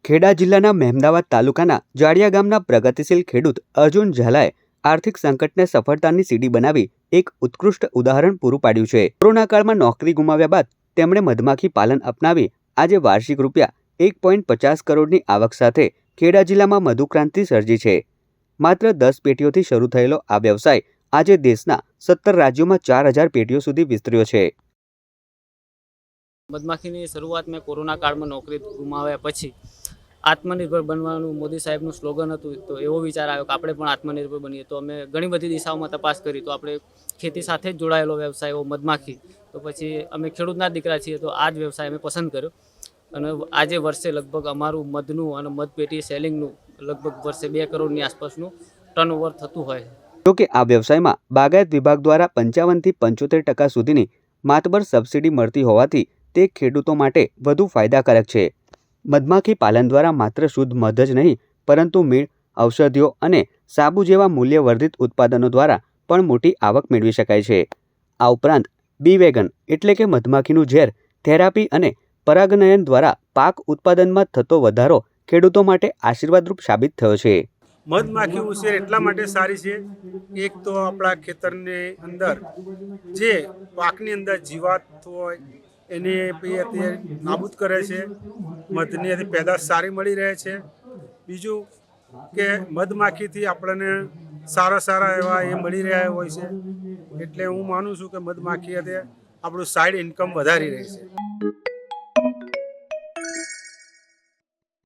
ખેડા જિલ્લાના મહેમદાવાદ તાલુકાના જાડિયા ગામના પ્રગતિશીલ ખેડૂત અર્જુન ઝાલાએ આર્થિક સંકટને સફળતાની સીડી બનાવી એક ઉત્કૃષ્ટ ઉદાહરણ પૂરું પાડ્યું છે। કોરોના કાળમાં નોકરી ગુમાવ્યા બાદ તેમણે મધમાખી પાલન અપનાવી આજે વાર્ષિક રૂપિયા 1.50 કરોડની આવક સાથે ખેડા જિલ્લામાં મધુક્રાંતિ સર્જી છે। માત્ર 10 પેટીઓથી શરૂ થયેલો આ વ્યવસાય આજે દેશના 17 રાજ્યોમાં 4000 પેટીઓ સુધી વિસ્તર્યો છે। મધમાખીની શરૂઆત મેં કોરોના કાળમાં નોકરી ગુમાવ્યા પછી આત્મનિર્ભર બનવાનું મોદી સાહેબનું સ્લોગન હતું, તો એવો વિચાર આવ્યો કે આપણે પણ આત્મનિર્ભર બનીએ। તો અમે ઘણી બધી દિશાઓમાં તપાસ કરી, તો આપણે ખેતી સાથે જ જોડાયેલો વ્યવસાય એવો મધમાખી, તો પછી અમે ખેડૂતના દીકરા છીએ તો આ જ વ્યવસાય અમે પસંદ કર્યો અને આજે વર્ષે લગભગ અમારું મધનું અને મધપેટી સેલિંગનું લગભગ વર્ષે 2 કરોડની આસપાસનું ટર્નઓવર થતું હોય છે। જોકે આ વ્યવસાયમાં બાગાયત વિભાગ દ્વારા 55 થી 75% સુધીની માતબર સબસિડી મળતી હોવાથી તે ખેડૂતો માટે વધુ ફાયદાકારક છે। મધમાખી પાલન દ્વારા માત્ર શુદ્ધ મધ જ નહીં, પરંતુ મીણ, ઔષધિઓ અને સાબુ જેવા મૂલ્યવર્ધિત ઉત્પાદનો દ્વારા પણ મોટી આવક મેળવી શકાય છે। આ ઉપરાંત બી વેગન એટલે કે મધમાખીનું ઝેર થેરાપી અને પરાગનયન દ્વારા પાક ઉત્પાદનમાં થતો વધારો ખેડૂતો માટે આશીર્વાદરૂપ સાબિત થયો છે। મધમાખી ઉછેર એટલા માટે સારી છે, એક તો આપણા ખેતરની અંદર જે પાકની અંદર જીવાત હોય એને તે નાબૂદ કરે છે, મધની પેદાશ સારી મળી રહે છે। બીજું કે મધમાખીથી આપણને સારા એવા એ મળી રહ્યા હોય છે, એટલે હું માનું છું કે મધમાખી આપણું સાઈડ ઇન્કમ વધારી રહી છે।